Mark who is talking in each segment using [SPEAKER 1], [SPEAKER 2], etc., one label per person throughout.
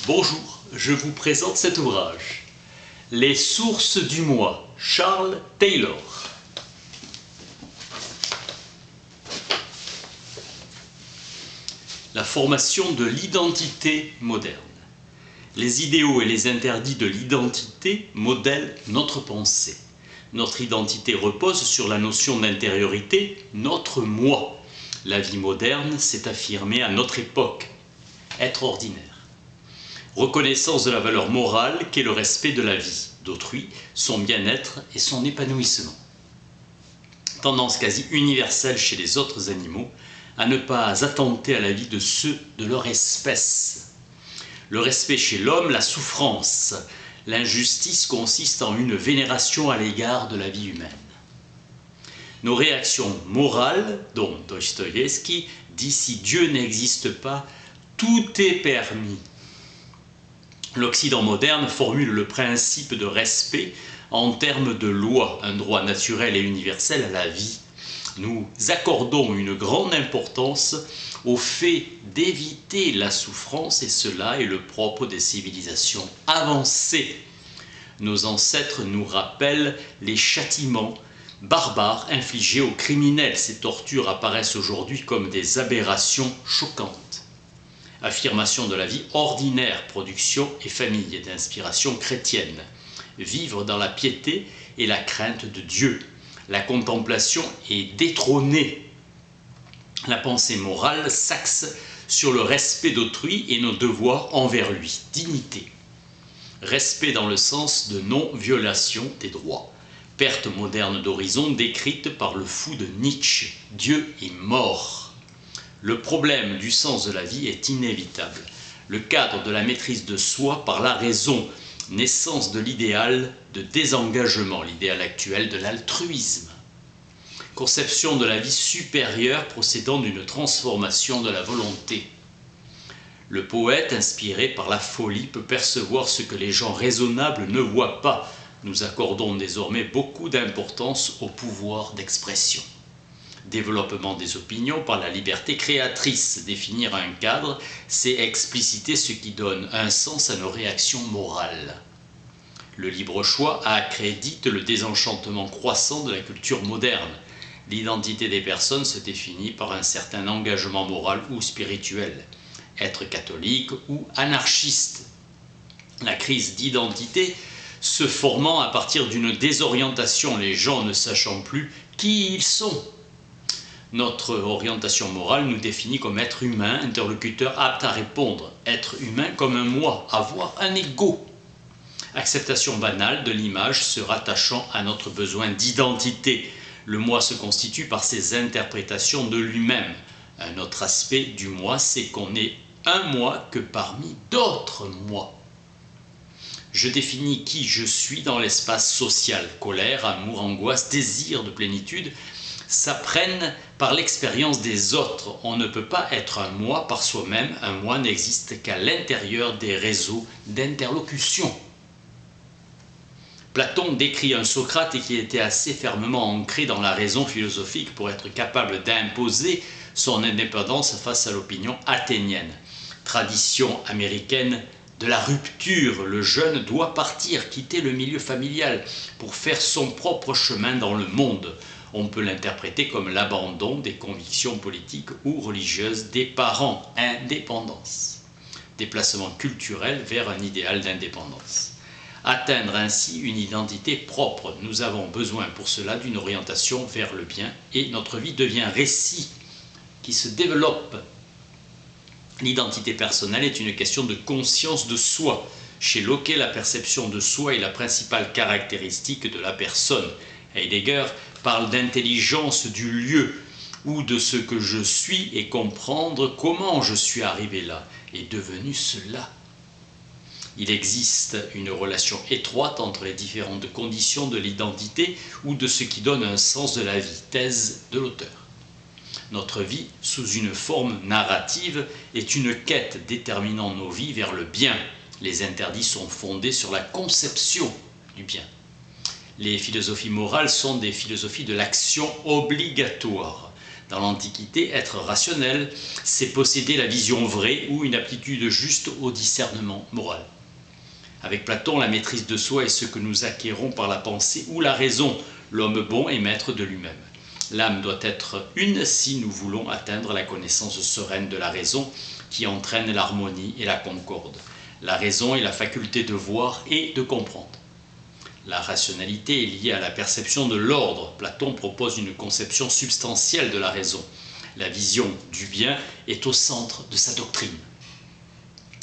[SPEAKER 1] Bonjour, je vous présente cet ouvrage. Les sources du moi, Charles Taylor. La formation de l'identité moderne. Les idéaux et les interdits de l'identité modèlent notre pensée. Notre identité repose sur la notion d'intériorité, notre moi. La vie moderne s'est affirmée à notre époque. Être ordinaire. Reconnaissance de la valeur morale qu'est le respect de la vie d'autrui, son bien-être et son épanouissement. Tendance quasi universelle chez les autres animaux à ne pas attenter à la vie de ceux de leur espèce. Le respect chez l'homme, la souffrance. L'injustice consiste en une vénération à l'égard de la vie humaine. Nos réactions morales, dont Dostoïevski dit « si Dieu n'existe pas, tout est permis ». L'Occident moderne formule le principe de respect en termes de loi, un droit naturel et universel à la vie. Nous accordons une grande importance au fait d'éviter la souffrance et cela est le propre des civilisations avancées. Nos ancêtres nous rappellent les châtiments barbares infligés aux criminels. Ces tortures apparaissent aujourd'hui comme des aberrations choquantes. Affirmation de la vie ordinaire, production et famille d'inspiration chrétienne. Vivre dans la piété et la crainte de Dieu. La contemplation est détrônée. La pensée morale s'axe sur le respect d'autrui et nos devoirs envers lui. Dignité. Respect dans le sens de non-violation des droits. Perte moderne d'horizon décrite par le fou de Nietzsche. Dieu est mort. Le problème du sens de la vie est inévitable. Le cadre de la maîtrise de soi par la raison, naissance de l'idéal de désengagement, l'idéal actuel de l'altruisme. Conception de la vie supérieure procédant d'une transformation de la volonté. Le poète, inspiré par la folie, peut percevoir ce que les gens raisonnables ne voient pas. Nous accordons désormais beaucoup d'importance au pouvoir d'expression. Développement des opinions par la liberté créatrice. Définir un cadre, c'est expliciter ce qui donne un sens à nos réactions morales. Le libre choix accrédite le désenchantement croissant de la culture moderne. L'identité des personnes se définit par un certain engagement moral ou spirituel. Être catholique ou anarchiste. La crise d'identité se formant à partir d'une désorientation, les gens ne sachant plus qui ils sont. Notre orientation morale nous définit comme être humain, interlocuteur apte à répondre, être humain comme un moi, avoir un ego. Acceptation banale de l'image se rattachant à notre besoin d'identité. Le moi se constitue par ses interprétations de lui-même. Un autre aspect du moi, c'est qu'on n'est un moi que parmi d'autres moi. Je définis qui je suis dans l'espace social. Colère, amour, angoisse, désir de plénitude s'apprennent par l'expérience des autres. On ne peut pas être un moi par soi-même. Un moi n'existe qu'à l'intérieur des réseaux d'interlocution. Platon décrit un Socrate qui était assez fermement ancré dans la raison philosophique pour être capable d'imposer son indépendance face à l'opinion athénienne. Tradition américaine de la rupture, le jeune doit partir, quitter le milieu familial pour faire son propre chemin dans le monde. On peut l'interpréter comme l'abandon des convictions politiques ou religieuses des parents. Indépendance. Déplacement culturel vers un idéal d'indépendance. Atteindre ainsi une identité propre. Nous avons besoin pour cela d'une orientation vers le bien et notre vie devient récit qui se développe. L'identité personnelle est une question de conscience de soi. Chez Locke, la perception de soi est la principale caractéristique de la personne. Heidegger parle d'intelligence du lieu ou de ce que je suis et comprendre comment je suis arrivé là et devenu cela. Il existe une relation étroite entre les différentes conditions de l'identité ou de ce qui donne un sens de la vie, thèse de l'auteur. Notre vie, sous une forme narrative, est une quête déterminant nos vies vers le bien. Les interdits sont fondés sur la conception du bien. Les philosophies morales sont des philosophies de l'action obligatoire. Dans l'Antiquité, être rationnel, c'est posséder la vision vraie ou une aptitude juste au discernement moral. Avec Platon, la maîtrise de soi est ce que nous acquérons par la pensée ou la raison. L'homme bon est maître de lui-même. L'âme doit être une si nous voulons atteindre la connaissance sereine de la raison qui entraîne l'harmonie et la concorde. La raison est la faculté de voir et de comprendre. La rationalité est liée à la perception de l'ordre. Platon propose une conception substantielle de la raison. La vision du bien est au centre de sa doctrine.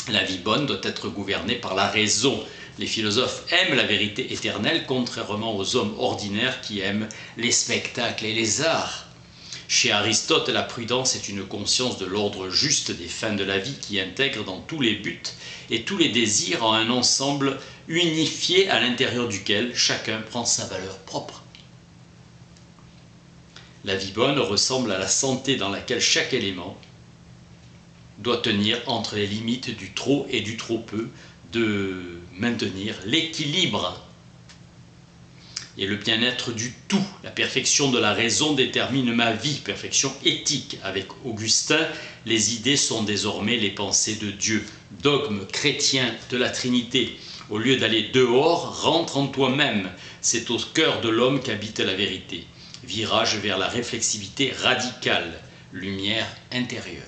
[SPEAKER 1] La vie bonne doit être gouvernée par la raison. Les philosophes aiment la vérité éternelle, contrairement aux hommes ordinaires qui aiment les spectacles et les arts. Chez Aristote, la prudence est une conscience de l'ordre juste des fins de la vie qui intègre dans tous les buts et tous les désirs en un ensemble unifié à l'intérieur duquel chacun prend sa valeur propre. La vie bonne ressemble à la santé dans laquelle chaque élément doit tenir entre les limites du trop et du trop peu, de maintenir l'équilibre et le bien-être du tout. La perfection de la raison détermine ma vie, perfection éthique. Avec Augustin, les idées sont désormais les pensées de Dieu. Dogme chrétien de la Trinité. Au lieu d'aller dehors, rentre en toi-même. C'est au cœur de l'homme qu'habite la vérité. Virage vers la réflexivité radicale, lumière intérieure.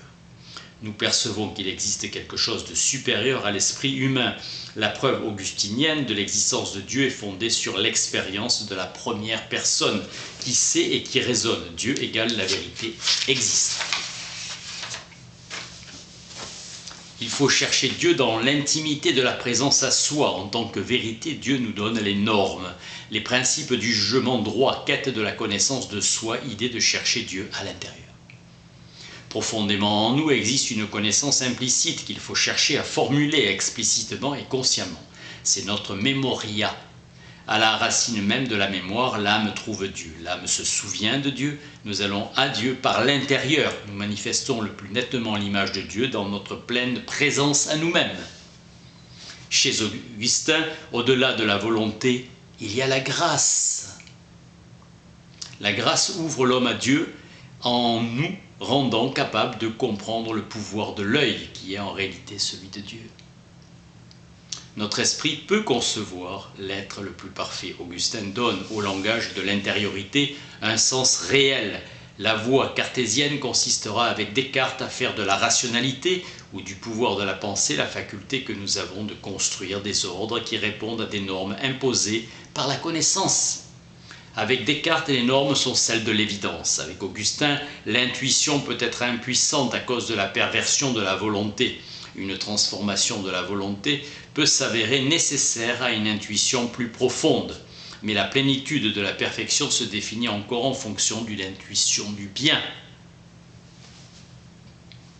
[SPEAKER 1] Nous percevons qu'il existe quelque chose de supérieur à l'esprit humain. La preuve augustinienne de l'existence de Dieu est fondée sur l'expérience de la première personne qui sait et qui raisonne. Dieu égale la vérité existe. Il faut chercher Dieu dans l'intimité de la présence à soi. En tant que vérité, Dieu nous donne les normes, les principes du jugement droit, quête de la connaissance de soi, idée de chercher Dieu à l'intérieur. Profondément en nous existe une connaissance implicite qu'il faut chercher à formuler explicitement et consciemment. C'est notre mémoria. À la racine même de la mémoire, l'âme trouve Dieu. L'âme se souvient de Dieu. Nous allons à Dieu par l'intérieur. Nous manifestons le plus nettement l'image de Dieu dans notre pleine présence à nous-mêmes. Chez Augustin, au-delà de la volonté, il y a la grâce. La grâce ouvre l'homme à Dieu en nous rendant capable de comprendre le pouvoir de l'œil qui est en réalité celui de Dieu. Notre esprit peut concevoir l'être le plus parfait. Augustin donne au langage de l'intériorité un sens réel. La voie cartésienne consistera avec Descartes à faire de la rationalité ou du pouvoir de la pensée la faculté que nous avons de construire des ordres qui répondent à des normes imposées par la connaissance. Avec Descartes, les normes sont celles de l'évidence. Avec Augustin, l'intuition peut être impuissante à cause de la perversion de la volonté. Une transformation de la volonté peut s'avérer nécessaire à une intuition plus profonde. Mais la plénitude de la perfection se définit encore en fonction d'une intuition du bien.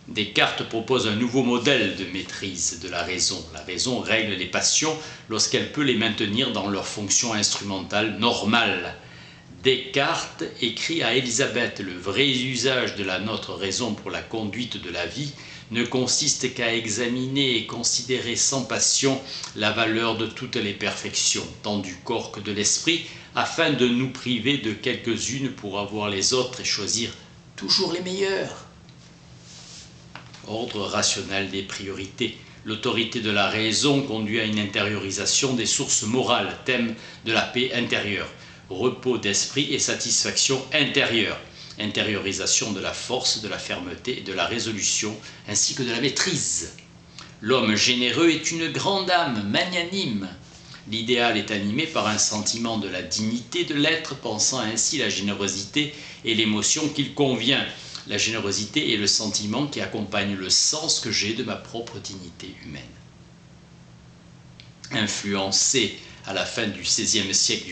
[SPEAKER 1] Descartes propose un nouveau modèle de maîtrise de la raison. La raison règle les passions lorsqu'elle peut les maintenir dans leur fonction instrumentale normale. Descartes écrit à Élisabeth: « Le vrai usage de la notre raison pour la conduite de la vie ne consiste qu'à examiner et considérer sans passion la valeur de toutes les perfections, tant du corps que de l'esprit, afin de nous priver de quelques-unes pour avoir les autres et choisir toujours les meilleures. » Ordre rationnel des priorités. L'autorité de la raison conduit à une intériorisation des sources morales, thème de la paix intérieure. Repos d'esprit et satisfaction intérieure, intériorisation de la force, de la fermeté et de la résolution, ainsi que de la maîtrise. L'homme généreux est une grande âme, magnanime. L'idéal est animé par un sentiment de la dignité de l'être, pensant ainsi la générosité et l'émotion qu'il convient. La générosité est le sentiment qui accompagne le sens que j'ai de ma propre dignité humaine. Influence à la fin du XVIe siècle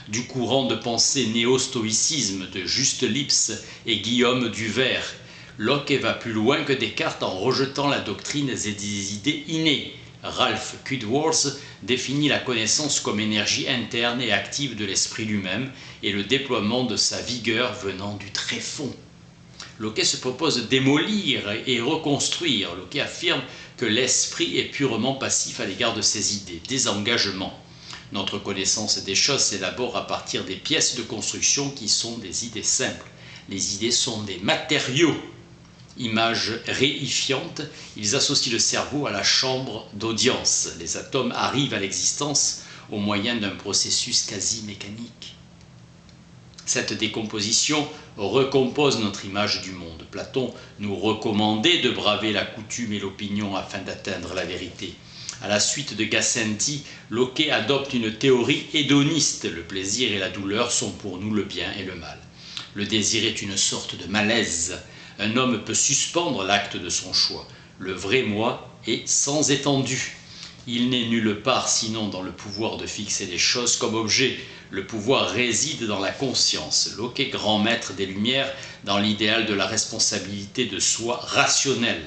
[SPEAKER 1] du courant de pensée néo-stoïcisme de Juste Lipse et Guillaume du Vers. Locke va plus loin que Descartes en rejetant la doctrine et des idées innées. Ralph Kudworth définit la connaissance comme énergie interne et active de l'esprit lui-même et le déploiement de sa vigueur venant du tréfonds. Locke se propose démolir et reconstruire. Locke affirme que l'esprit est purement passif à l'égard de ses idées, désengagement. Notre connaissance des choses s'élabore à partir des pièces de construction qui sont des idées simples. Les idées sont des matériaux. Images réifiantes, ils associent le cerveau à la chambre d'audience. Les atomes arrivent à l'existence au moyen d'un processus quasi mécanique. Cette décomposition recompose notre image du monde. Platon nous recommandait de braver la coutume et l'opinion afin d'atteindre la vérité. À la suite de Gassendi, Locke adopte une théorie hédoniste. Le plaisir et la douleur sont pour nous le bien et le mal. Le désir est une sorte de malaise. Un homme peut suspendre l'acte de son choix. Le vrai moi est sans étendue. Il n'est nulle part sinon dans le pouvoir de fixer les choses comme objet. Le pouvoir réside dans la conscience. Locke, grand maître des Lumières, dans l'idéal de la responsabilité de soi rationnelle.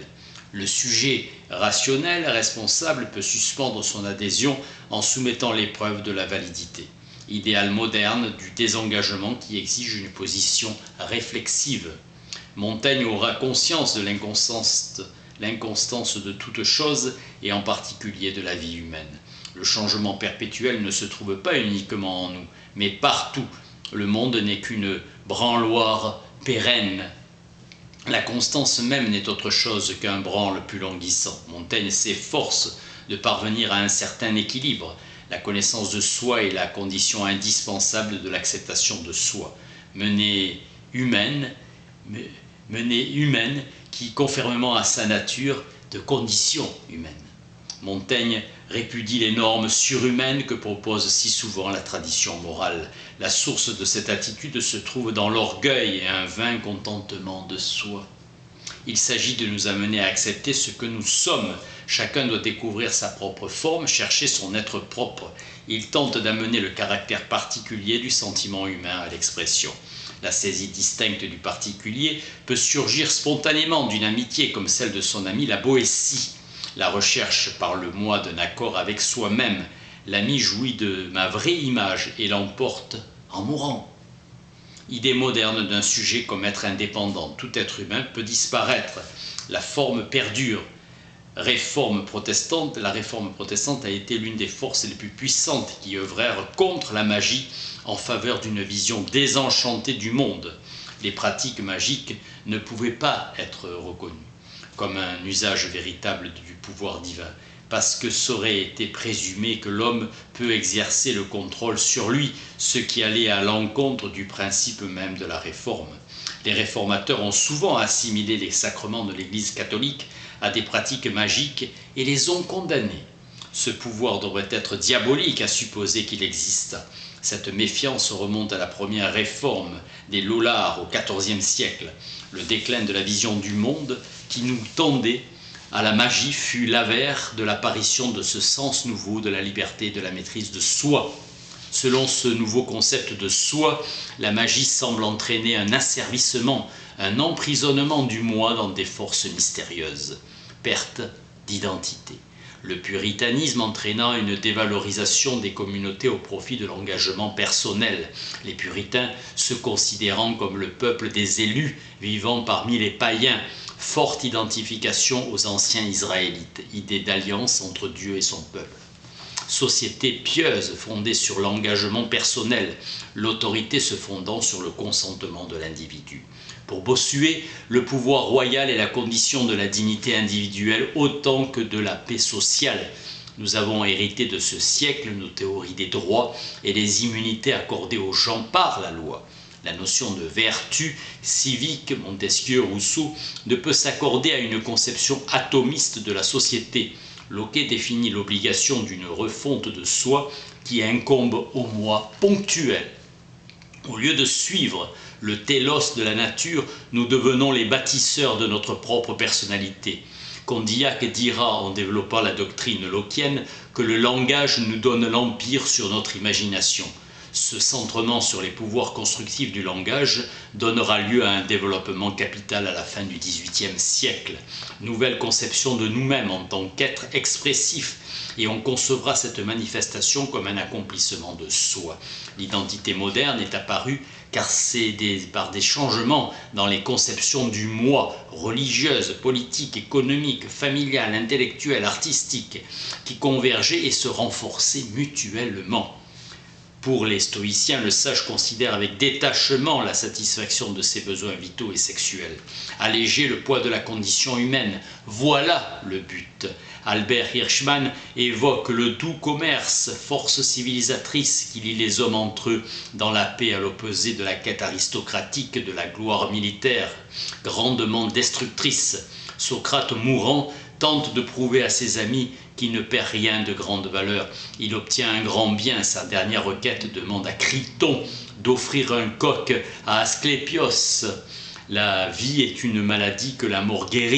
[SPEAKER 1] Le sujet rationnel, responsable, peut suspendre son adhésion en soumettant l'épreuve de la validité. Idéal moderne du désengagement qui exige une position réflexive. Montaigne aura conscience de l'inconstance de toute chose et en particulier de la vie humaine. Le changement perpétuel ne se trouve pas uniquement en nous, mais partout. Le monde n'est qu'une branloire pérenne. La constance même n'est autre chose qu'un branle plus languissant. Montaigne s'efforce de parvenir à un certain équilibre. La connaissance de soi est la condition indispensable de l'acceptation de soi. Menée humaine qui, conformément à sa nature, de condition humaine. Montaigne répudie les normes surhumaines que propose si souvent la tradition morale. La source de cette attitude se trouve dans l'orgueil et un vain contentement de soi. Il s'agit de nous amener à accepter ce que nous sommes. Chacun doit découvrir sa propre forme, chercher son être propre. Il tente d'amener le caractère particulier du sentiment humain à l'expression. La saisie distincte du particulier peut surgir spontanément d'une amitié comme celle de son ami la Boétie. La recherche par le moi d'un accord avec soi-même. L'ami jouit de ma vraie image et l'emporte en mourant. Idée moderne d'un sujet comme être indépendant. Tout être humain peut disparaître. La forme perdure. La réforme protestante a été l'une des forces les plus puissantes qui œuvrèrent contre la magie en faveur d'une vision désenchantée du monde. Les pratiques magiques ne pouvaient pas être reconnues comme un usage véritable du pouvoir divin, parce que s'aurait été présumé que l'homme peut exercer le contrôle sur lui, ce qui allait à l'encontre du principe même de la réforme. Les réformateurs ont souvent assimilé les sacrements de l'Église catholique à des pratiques magiques et les ont condamnés. Ce pouvoir devrait être diabolique à supposer qu'il existe. Cette méfiance remonte à la première réforme des Lollards au XIVe siècle. Le déclin de la vision du monde qui nous tendait à la magie fut l'avers de l'apparition de ce sens nouveau de la liberté et de la maîtrise de soi. Selon ce nouveau concept de soi, la magie semble entraîner un asservissement, un emprisonnement du moi dans des forces mystérieuses. Perte d'identité. Le puritanisme entraînant une dévalorisation des communautés au profit de l'engagement personnel. Les puritains se considérant comme le peuple des élus vivant parmi les païens. Forte identification aux anciens Israélites. Idée d'alliance entre Dieu et son peuple. Société pieuse fondée sur l'engagement personnel, l'autorité se fondant sur le consentement de l'individu. Pour Bossuet, le pouvoir royal est la condition de la dignité individuelle autant que de la paix sociale. Nous avons hérité de ce siècle nos théories des droits et les immunités accordées aux gens par la loi. La notion de vertu civique, Montesquieu, Rousseau, ne peut s'accorder à une conception atomiste de la société. Locke définit l'obligation d'une refonte de soi qui incombe au moi ponctuel. Au lieu de suivre le télos de la nature, nous devenons les bâtisseurs de notre propre personnalité. Condillac dira, en développant la doctrine lockienne, que le langage nous donne l'empire sur notre imagination. Ce centrement sur les pouvoirs constructifs du langage donnera lieu à un développement capital à la fin du XVIIIe siècle. Nouvelle conception de nous-mêmes en tant qu'être expressif, et on concevra cette manifestation comme un accomplissement de soi. L'identité moderne est apparue car c'est par des changements dans les conceptions du moi, religieuses, politiques, économiques, familiales, intellectuelles, artistiques, qui convergeaient et se renforçaient mutuellement. Pour les stoïciens, le sage considère avec détachement la satisfaction de ses besoins vitaux et sexuels. Alléger le poids de la condition humaine, voilà le but. Albert Hirschman évoque le doux commerce, force civilisatrice qui lie les hommes entre eux dans la paix à l'opposé de la quête aristocratique de la gloire militaire, grandement destructrice. Socrate mourant tente de prouver à ses amis qu'il ne perd rien de grande valeur. Il obtient un grand bien. Sa dernière requête demande à Criton d'offrir un coq à Asclépios. La vie est une maladie que la mort guérit.